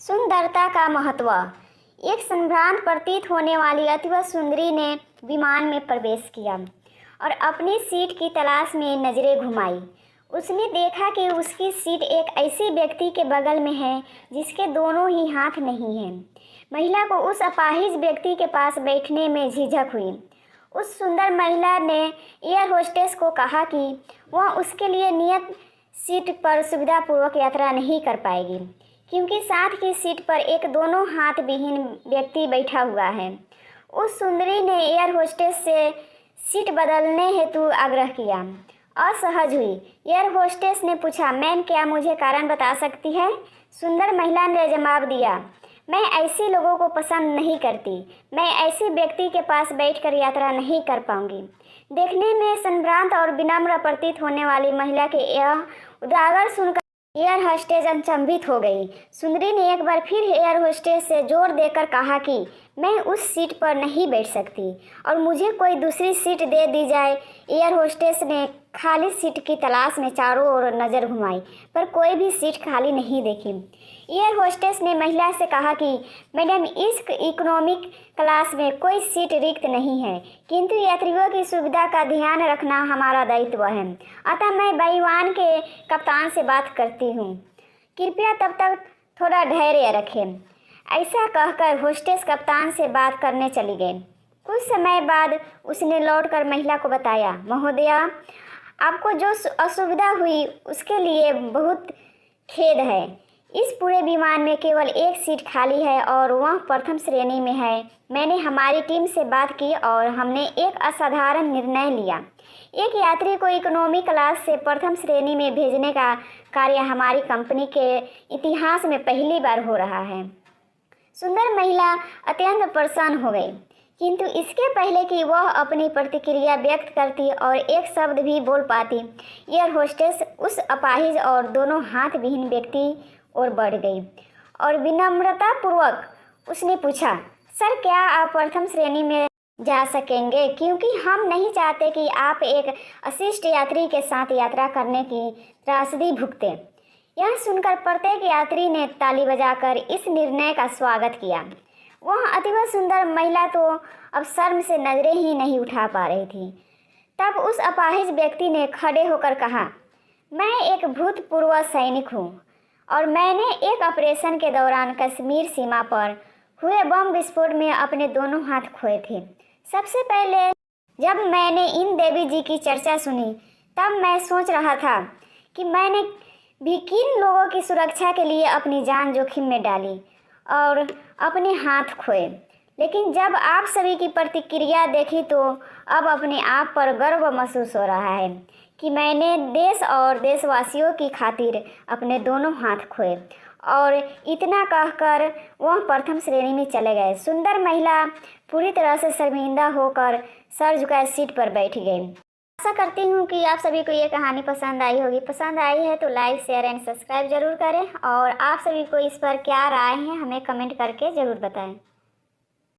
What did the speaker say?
सुंदरता का महत्व। एक संभ्रांत प्रतीत होने वाली अतिवा सुंदरी ने विमान में प्रवेश किया और अपनी सीट की तलाश में नजरें घुमाई। उसने देखा कि उसकी सीट एक ऐसी व्यक्ति के बगल में है जिसके दोनों ही हाथ नहीं हैं। महिला को उस अपाहिज व्यक्ति के पास बैठने में झिझक हुई। उस सुंदर महिला ने एयर होस्टेस को कहा कि वह उसके लिए नियत सीट पर सुविधापूर्वक यात्रा नहीं कर पाएगी, क्योंकि साथ की सीट पर एक दोनों हाथ विहीन व्यक्ति बैठा हुआ है। उस सुंदरी ने एयर होस्टेस से सीट बदलने हेतु आग्रह किया। असहज हुई। एयर होस्टेस ने पूछा, मैम क्या मुझे कारण बता सकती है? सुंदर महिला ने जवाब दिया, मैं ऐसे लोगों को पसंद नहीं करती। मैं ऐसे व्यक्ति के पास बैठकर यात्रा नहीं कर पाऊंगी। देखने में संभ्रांत और विनम्र प्रतीत होने वाली महिला के यह उदागर सुनकर एयर होस्टेस अचंभित हो गई। सुंदरी ने एक बार फिर एयर होस्टेस से जोर देकर कहा कि मैं उस सीट पर नहीं बैठ सकती और मुझे कोई दूसरी सीट दे दी जाए। एयर होस्टेस ने खाली सीट की तलाश में चारों ओर नज़र घुमाई, पर कोई भी सीट खाली नहीं देखी। एयर होस्टेस ने महिला से कहा कि मैडम, इस इकोनॉमिक क्लास में कोई सीट रिक्त नहीं है, किंतु यात्रियों की सुविधा का ध्यान रखना हमारा दायित्व है। अतः मैं वायुयान के कप्तान से बात करती हूँ, कृपया तब तक थोड़ा धैर्य रखें। ऐसा कहकर होस्टेस कप्तान से बात करने चली गई। कुछ समय बाद उसने लौटकर महिला को बताया, महोदया, आपको जो असुविधा हुई उसके लिए बहुत खेद है। इस पूरे विमान में केवल एक सीट खाली है और वह प्रथम श्रेणी में है। मैंने हमारी टीम से बात की और हमने एक असाधारण निर्णय लिया। एक यात्री को इकोनॉमी क्लास से प्रथम श्रेणी में भेजने का कार्य हमारी कंपनी के इतिहास में पहली बार हो रहा है। सुंदर महिला अत्यंत प्रसन्न हो गई, किंतु इसके पहले कि वह अपनी प्रतिक्रिया व्यक्त करती और एक शब्द भी बोल पाती, एयर होस्टेस उस अपाहिज और दोनों हाथ विहीन व्यक्ति और बढ़ गई और विनम्रतापूर्वक उसने पूछा, सर क्या आप प्रथम श्रेणी में जा सकेंगे, क्योंकि हम नहीं चाहते कि आप एक अशिष्ट यात्री के साथ यात्रा करने की त्रासदी भुगतें। यह सुनकर प्रत्येक यात्री ने ताली बजाकर इस निर्णय का स्वागत किया। वह अतिवा सुंदर महिला तो अब शर्म से नजरें ही नहीं उठा पा रही थी। तब उस अपाहिज व्यक्ति ने खड़े होकर कहा, मैं एक भूतपूर्व सैनिक हूँ और मैंने एक ऑपरेशन के दौरान कश्मीर सीमा पर हुए बम विस्फोट में अपने दोनों हाथ खोए थे। सबसे पहले जब मैंने इन देवी जी की चर्चा सुनी, तब मैं सोच रहा था कि मैंने भी किन लोगों की सुरक्षा के लिए अपनी जान जोखिम में डाली और अपने हाथ खोए। लेकिन जब आप सभी की प्रतिक्रिया देखी तो अब अपने आप पर गर्व महसूस हो रहा है कि मैंने देश और देशवासियों की खातिर अपने दोनों हाथ खोए। और इतना कहकर वह प्रथम श्रेणी में चले गए। सुंदर महिला पूरी तरह से शर्मिंदा होकर सर झुकाए सीट पर बैठ गई। आशा करती हूँ कि आप सभी को ये कहानी पसंद आई होगी। पसंद आई है तो लाइक, शेयर एंड सब्सक्राइब जरूर करें और आप सभी को इस पर क्या राय है हमें कमेंट करके ज़रूर बताएं।